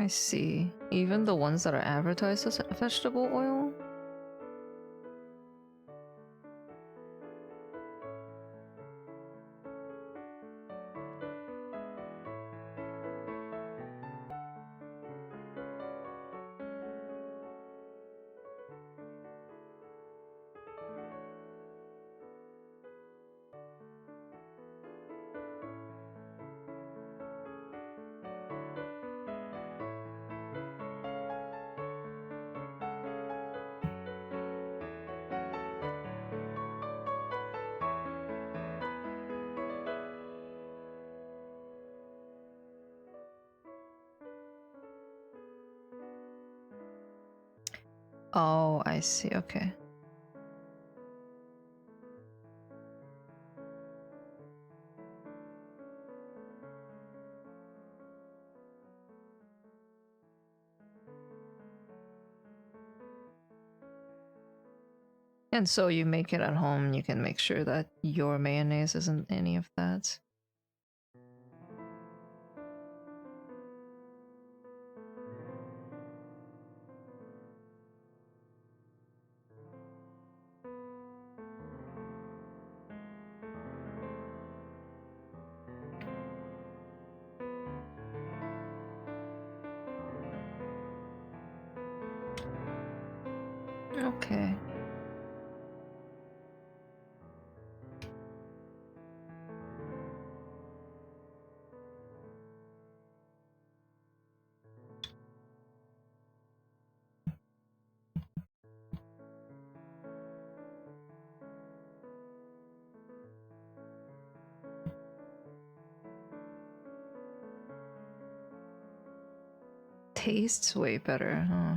I see. Even the ones that are advertised as vegetable oil? Oh, I see. Okay. And so you make it at home, you can make sure that your mayonnaise isn't any of that. Okay. Tastes way better, huh?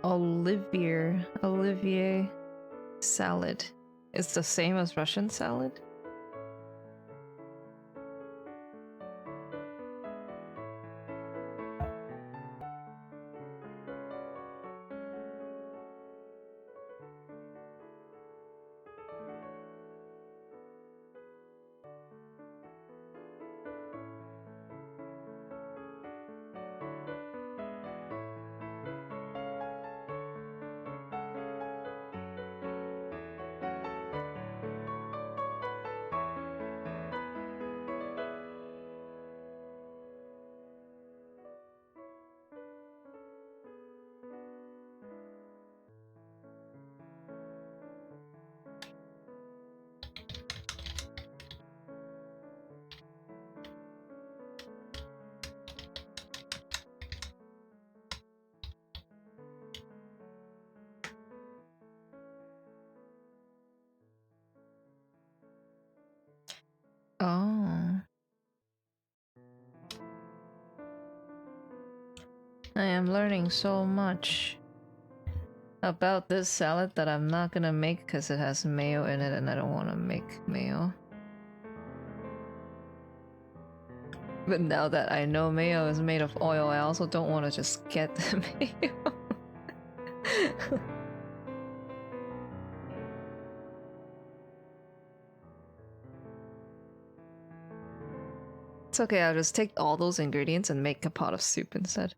Olivier salad. It's the same as Russian salad? Oh. I am learning so much about this salad that I'm not gonna make because it has mayo in it and I don't want to make mayo. But now that I know mayo is made of oil, I also don't want to just get the mayo. It's okay, I'll just take all those ingredients and make a pot of soup instead.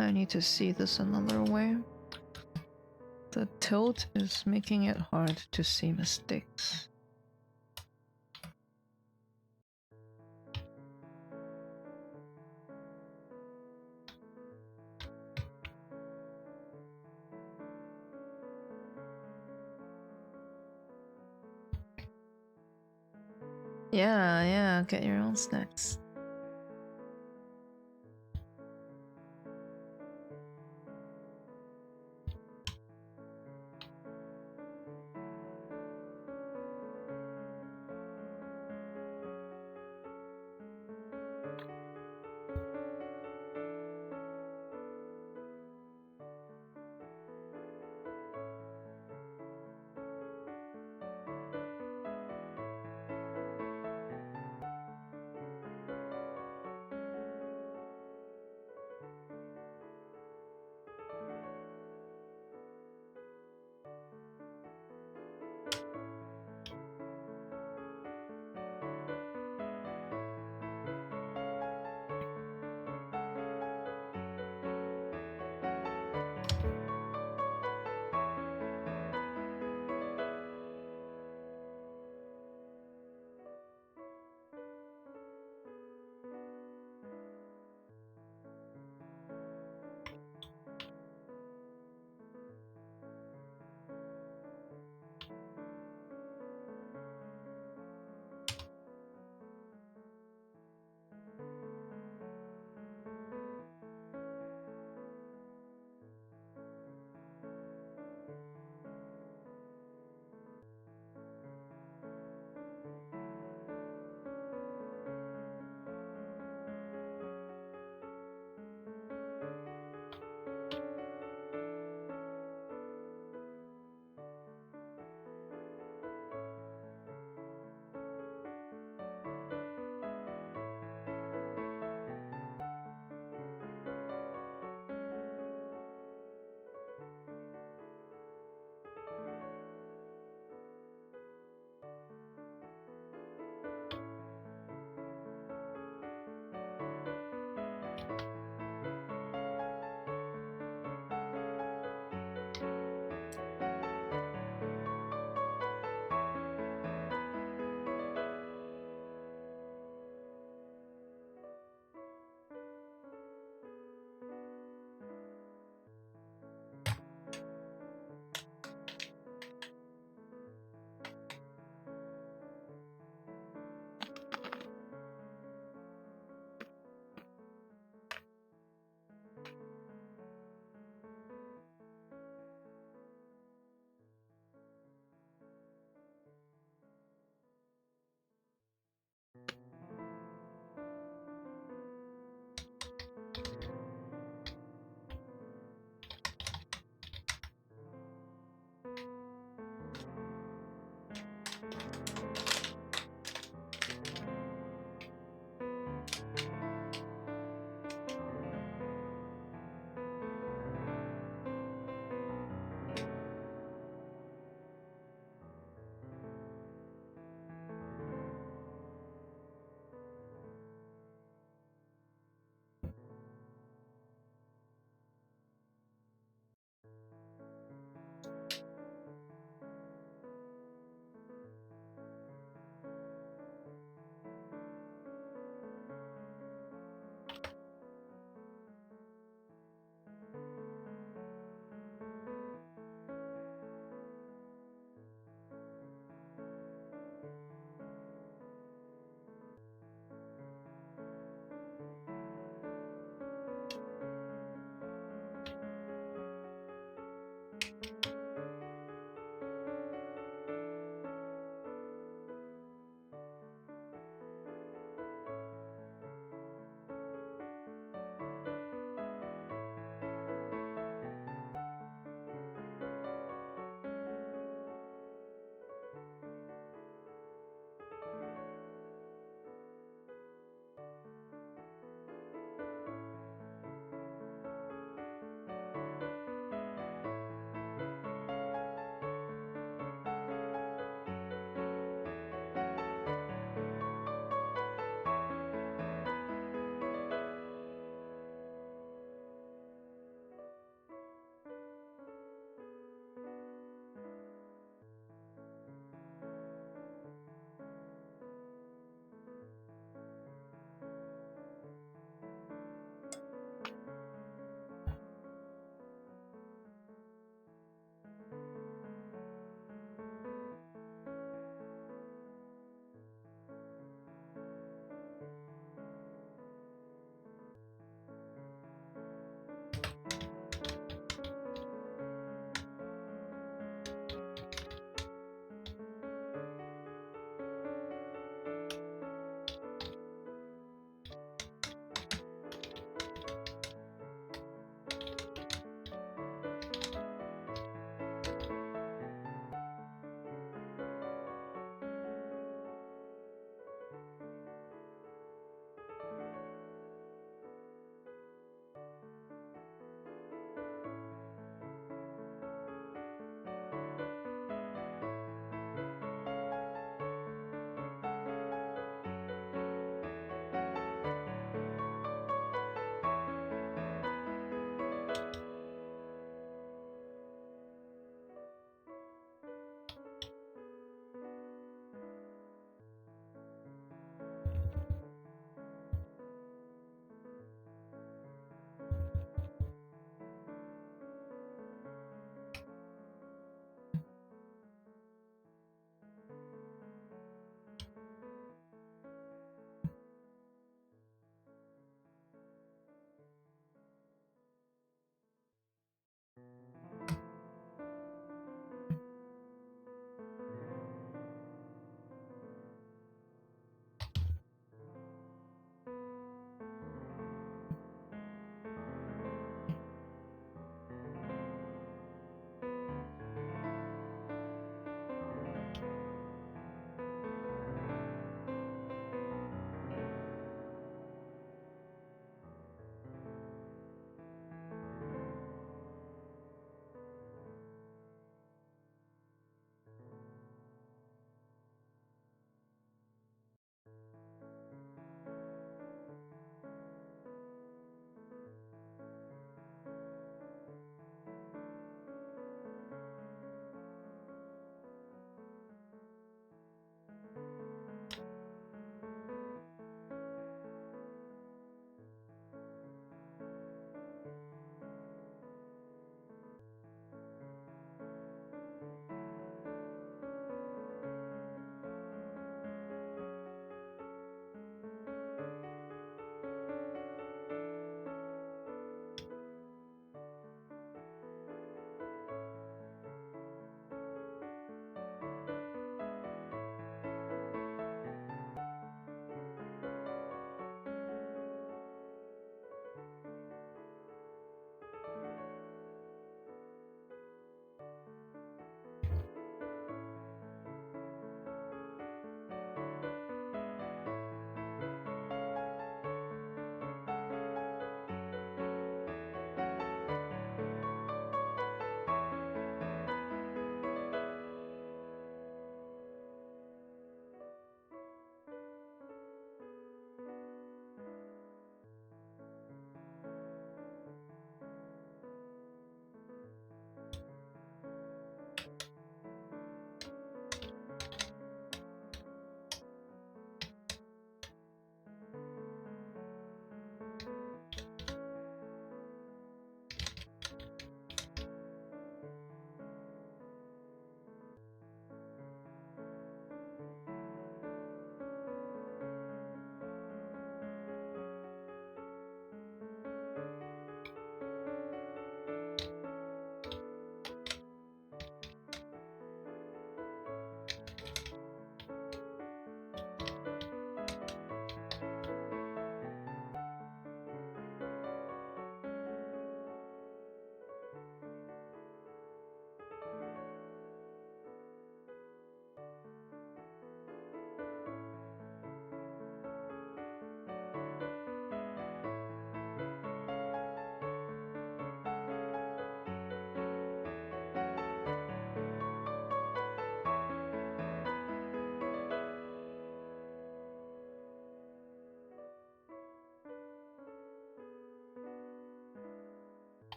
I need to see this another way. The tilt is making it hard to see mistakes. Yeah, get your own snacks.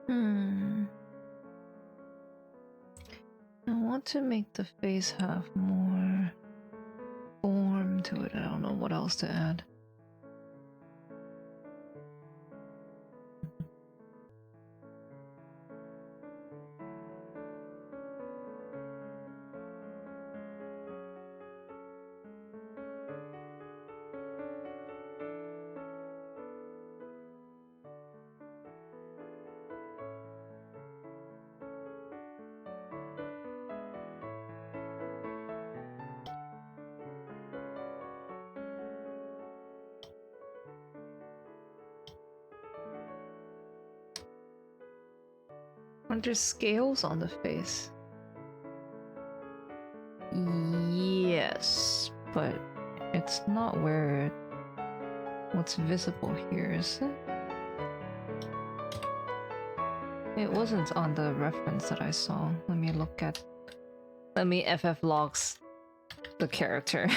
I want to make the face have more form to it. I don't know what else to add. Aren't there scales on the face? Yes, but it's not where what's visible here, is it? It wasn't on the reference that I saw. Let me FF logs the character.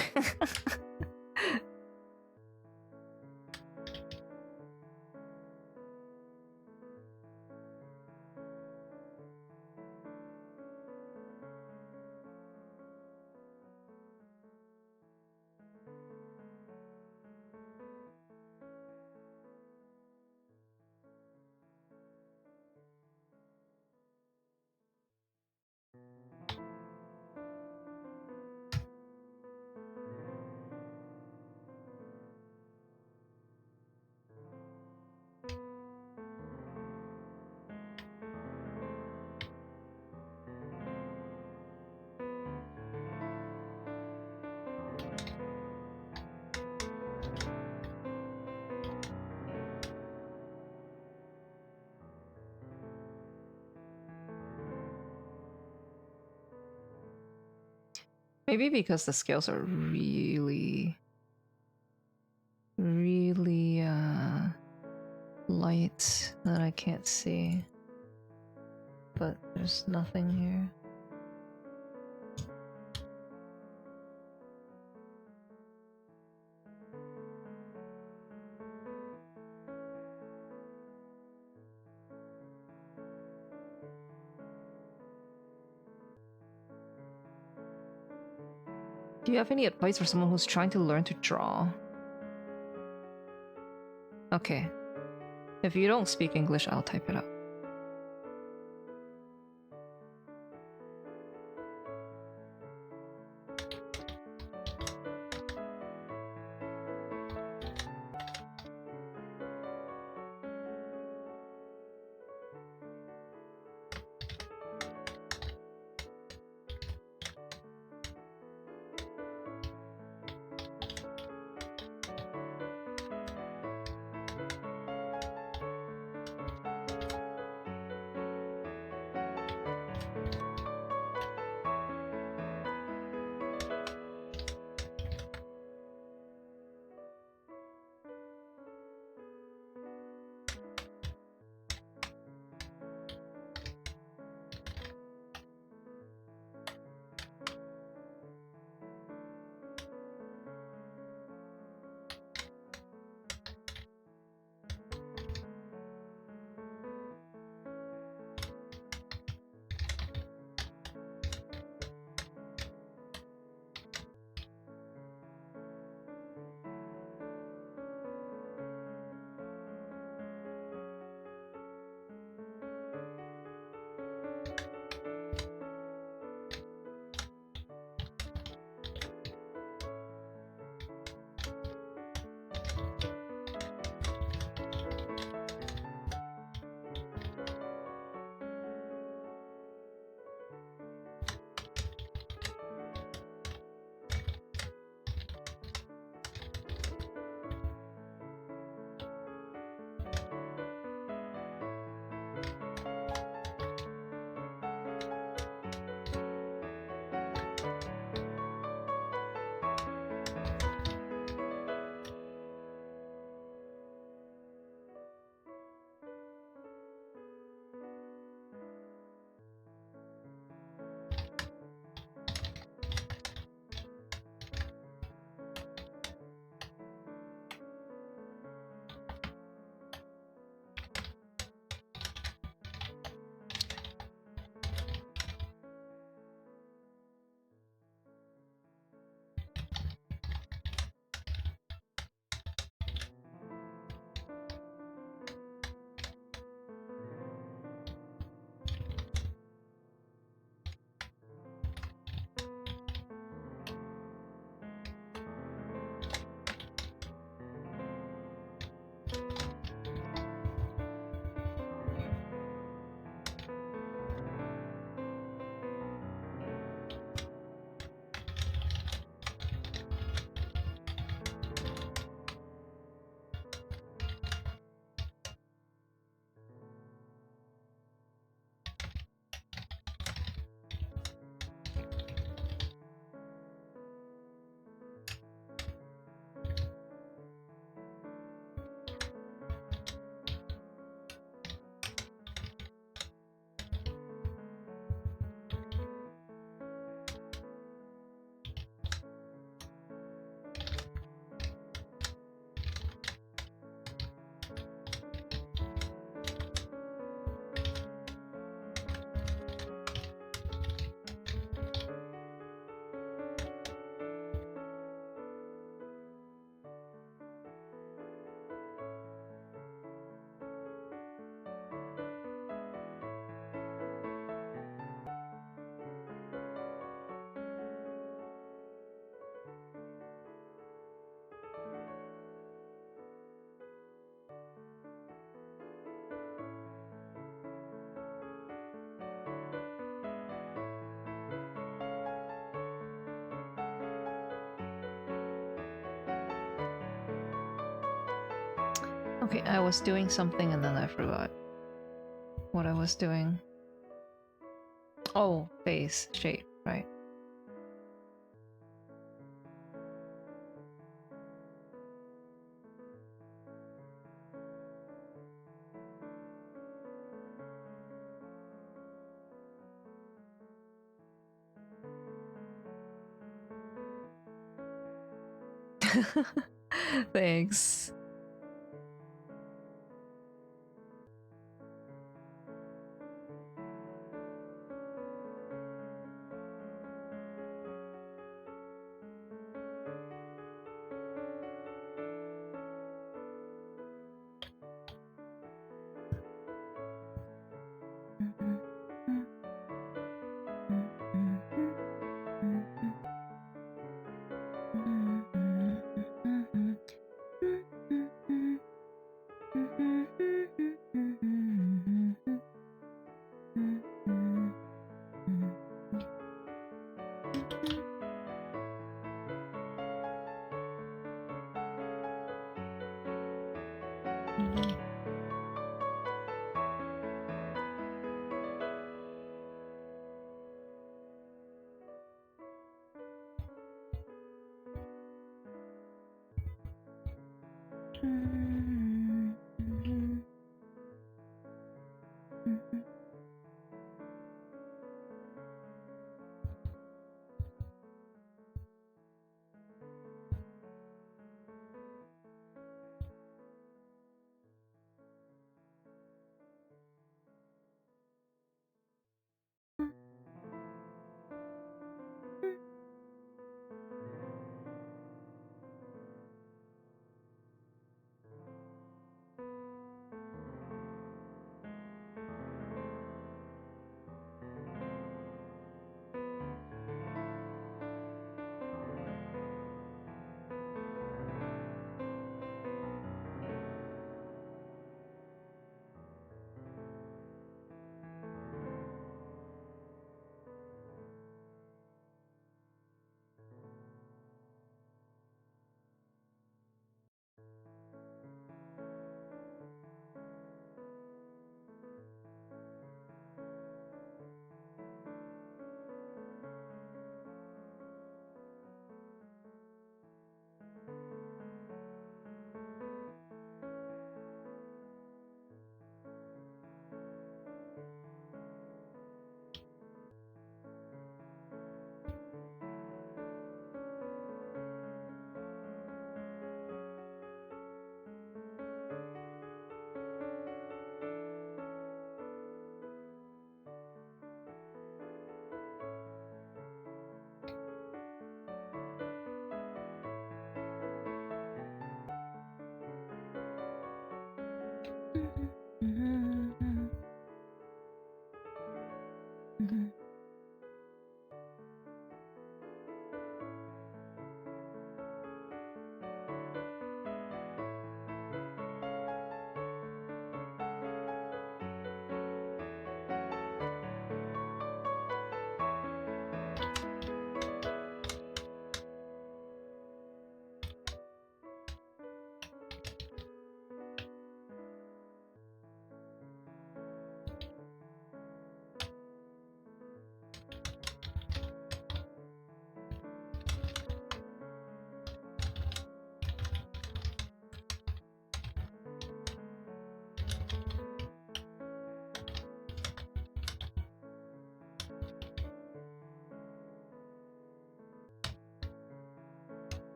Maybe because the scales are really light that I can't see. But there's nothing here. Do you have any advice for someone who's trying to learn to draw? Okay. If you don't speak English, I'll type it up. Okay, I was doing something and then I forgot what I was doing. Oh, face shape, right. Thanks.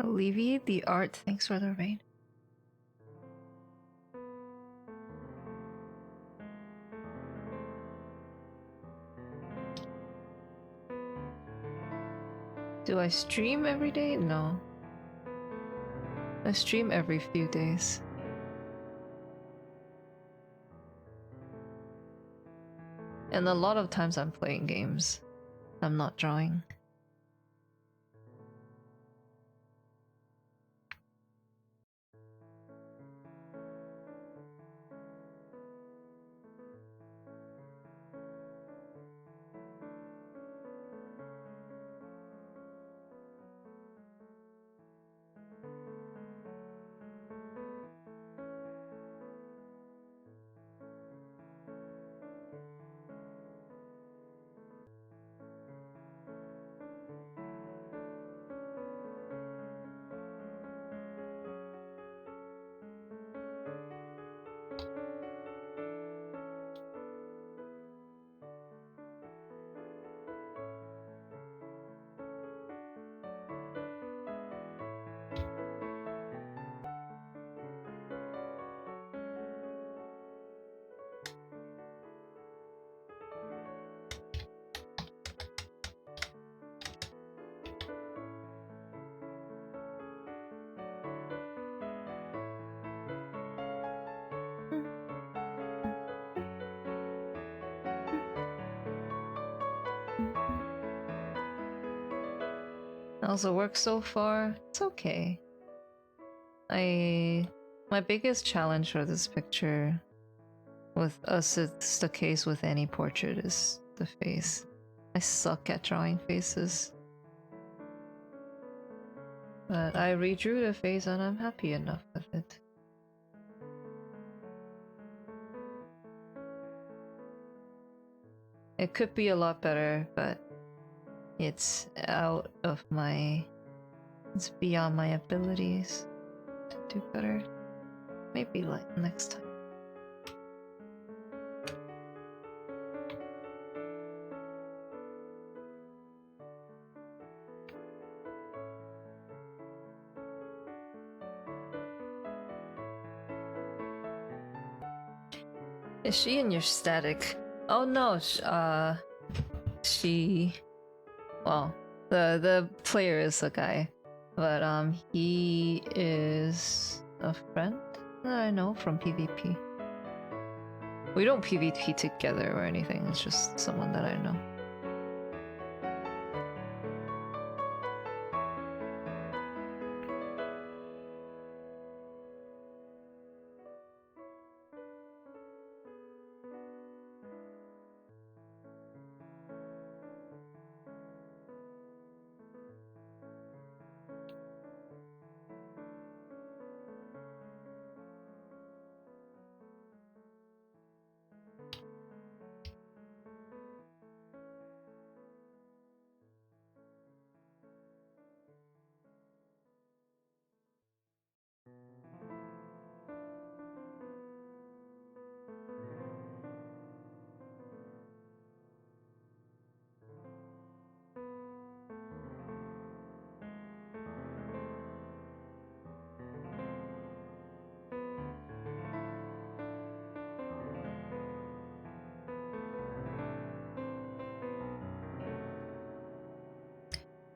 Alleviate the art. Thanks for the rain. Do I stream every day? No. I stream every few days. And a lot of times I'm playing games. I'm not drawing. How's the work so far? It's okay. My biggest challenge for this picture, with us it's the case with any portrait, is the face. I suck at drawing faces. But I redrew the face and I'm happy enough with it. It could be a lot better, but it's out of my... it's beyond my abilities to do better. Maybe like next time. Is she in your static? Oh no, she... well, the player is a guy, but he is a friend that I know from PvP. We don't PvP together or anything, it's just someone that I know.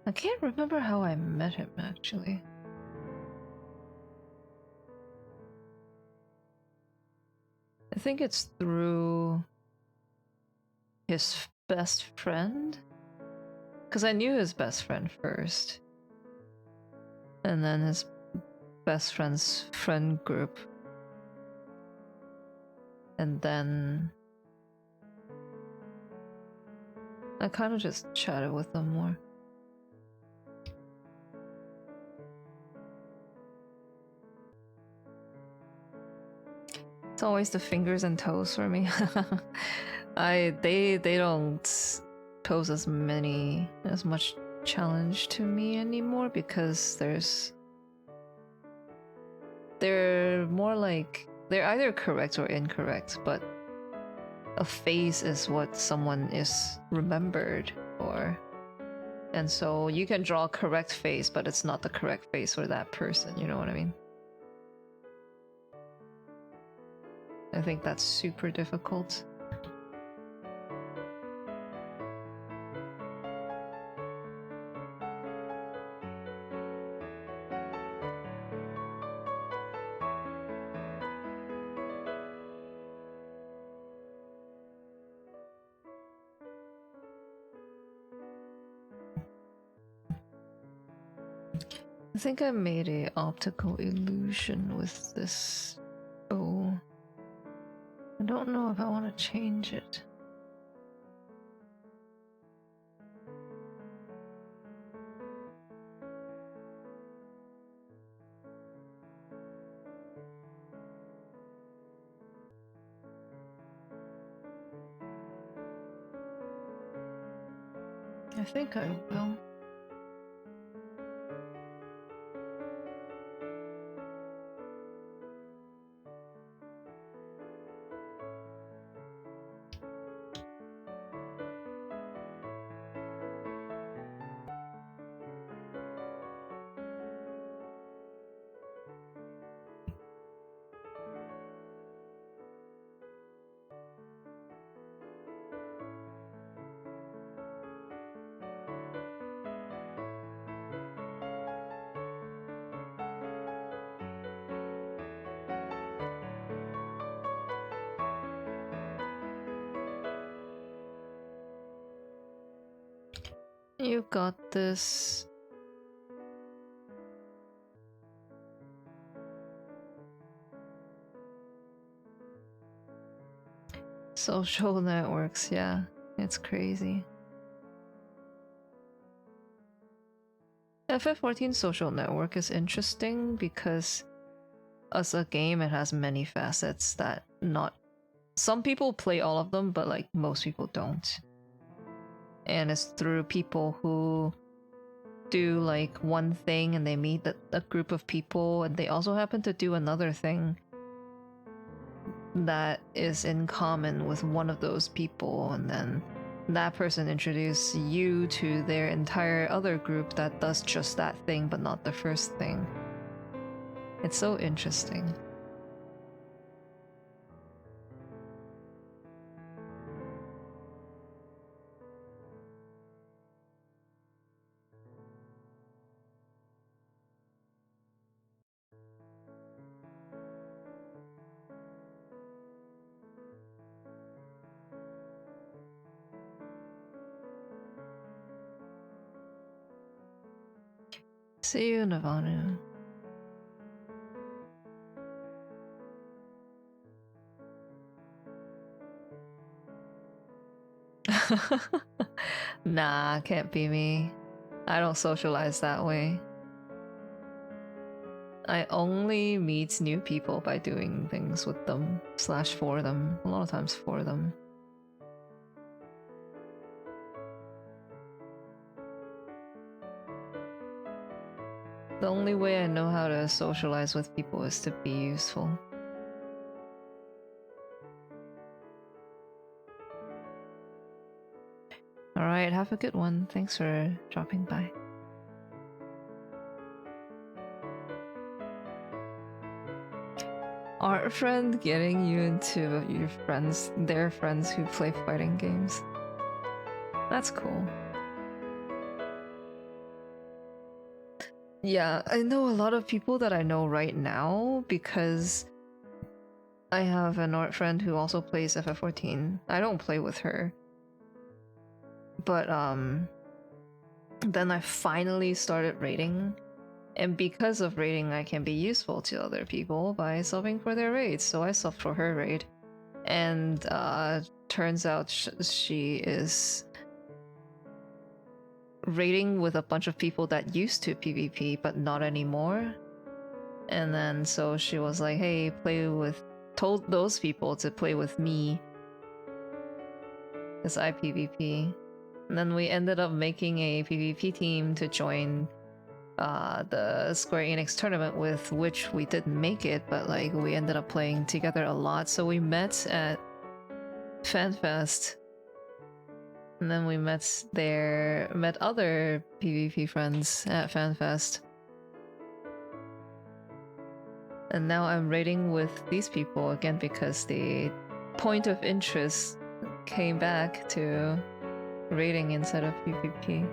I can't remember how I met him, actually. I think it's through his best friend? Because I knew his best friend first. And then his best friend's friend group. And then... I kind of just chatted with them more. It's always the fingers and toes for me. They don't pose as much challenge to me anymore because they're more like, they're either correct or incorrect, but a face is what someone is remembered for. And so you can draw a correct face, but it's not the correct face for that person, you know what I mean? I think that's super difficult. I think I made a optical illusion with this bow. I don't know if I want to change it. I think I will. You got this. Social networks, yeah. It's crazy. FF14 social network is interesting because as a game it has many facets that not some people play all of them, but like most people don't. And it's through people who do like one thing and they meet a group of people and they also happen to do another thing that is in common with one of those people, and then that person introduces you to their entire other group that does just that thing but not the first thing. It's so interesting. See you, Navanu. Nah, can't be me. I don't socialize that way. I only meet new people by doing things with them / for them. A lot of times for them. The only way I know how to socialize with people is to be useful. Alright, have a good one. Thanks for dropping by. Art friend getting you into your friends, their friends who play fighting games. That's cool. Yeah, I know a lot of people that I know right now because I have an art friend who also plays FF14. I don't play with her. But then I finally started raiding, and because of raiding I can be useful to other people by subbing for their raids, so I subbed for her raid. And turns out she is raiding with a bunch of people that used to PvP but not anymore. And then so she was like, hey, told those people to play with me because I PvP. And then we ended up making a PvP team to join the Square Enix tournament, with which we didn't make it, but like we ended up playing together a lot. So we met at FanFest, And then we met other PvP friends at FanFest. And now I'm raiding with these people again because the point of interest came back to raiding instead of PvP.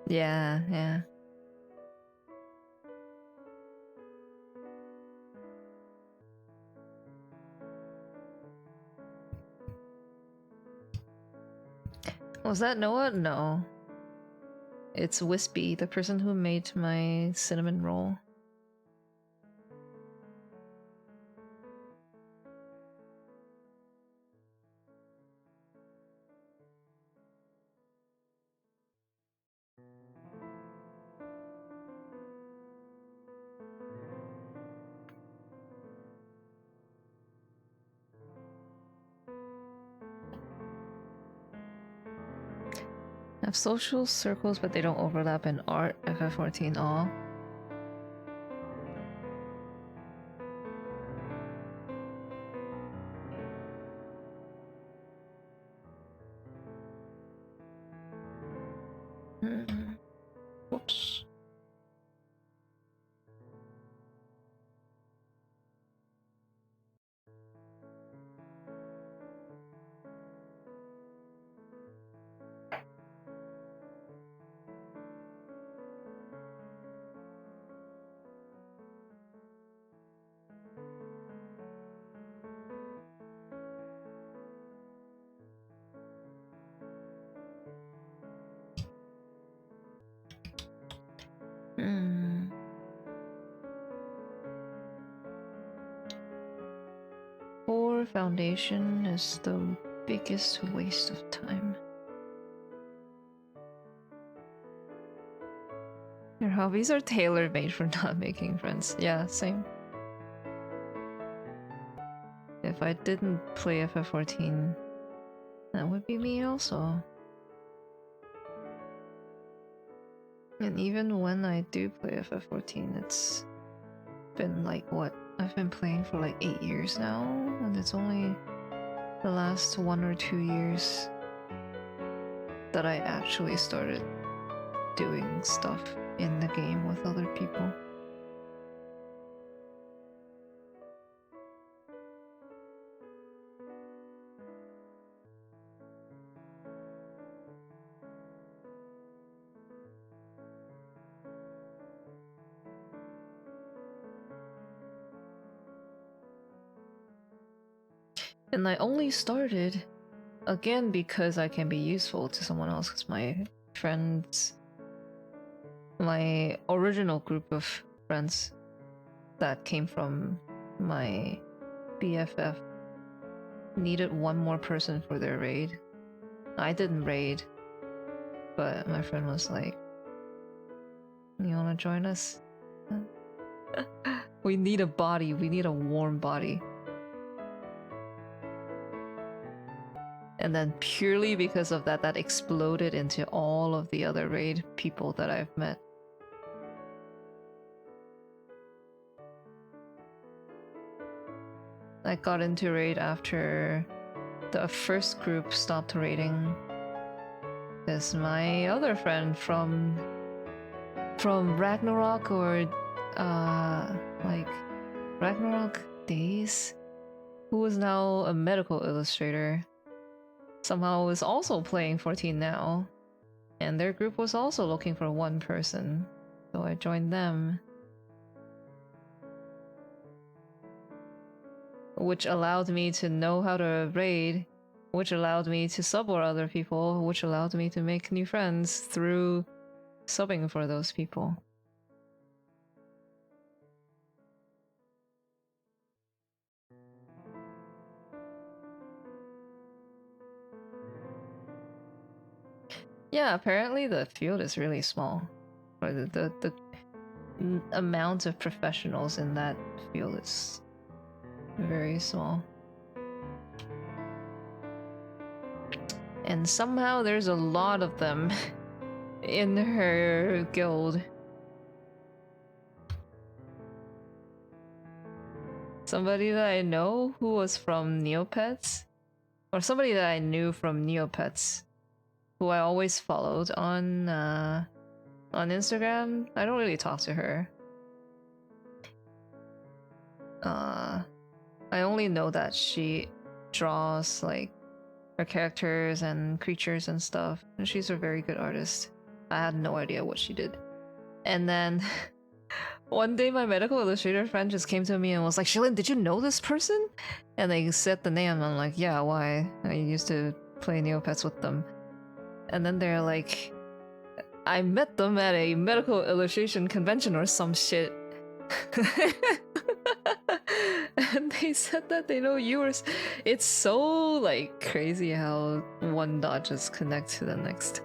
Yeah. Was that Noah? No. It's Wispy, the person who made my cinnamon roll. I have social circles, but they don't overlap in art. FF14 all. Whoops. Core foundation is the biggest waste of time. Your hobbies are tailor-made for not making friends. Yeah, same. If I didn't play FF14, that would be me also. And even when I do play FF14, it's been like what? I've been playing for like 8 years now, and it's only the last 1 or 2 years that I actually started doing stuff in the game with other people. And I only started again because I can be useful to someone else, because my friends, my original group of friends that came from my BFF needed one more person for their raid. I didn't raid, but my friend was like, "You wanna join us? We need a body, we need a warm body." And then purely because of that, that exploded into all of the other raid people that I've met. I got into raid after the first group stopped raiding. There's my other friend from Ragnarok, or like Ragnarok days, who is now a medical illustrator, somehow is also playing 14 now, and their group was also looking for one person, so I joined them, which allowed me to know how to raid, which allowed me to sub for other people, which allowed me to make new friends through subbing for those people. Yeah, apparently the field is really small. Or the amount of professionals in that field is very small. And somehow there's a lot of them in her guild. somebody that I know who was from Neopets, or somebody that I knew from Neopets, who I always followed on Instagram. I don't really talk to her. I only know that she draws like her characters and creatures and stuff, and she's a very good artist. I had no idea what she did. And then one day my medical illustrator friend just came to me and was like, Shilin, did you know this person? And they said the name, and I'm like, yeah, why? I used to play Neopets with them. And then they're like, I met them at a medical illustration convention or some shit. And they said that they know you. It's so like crazy how one dot just connects to the next.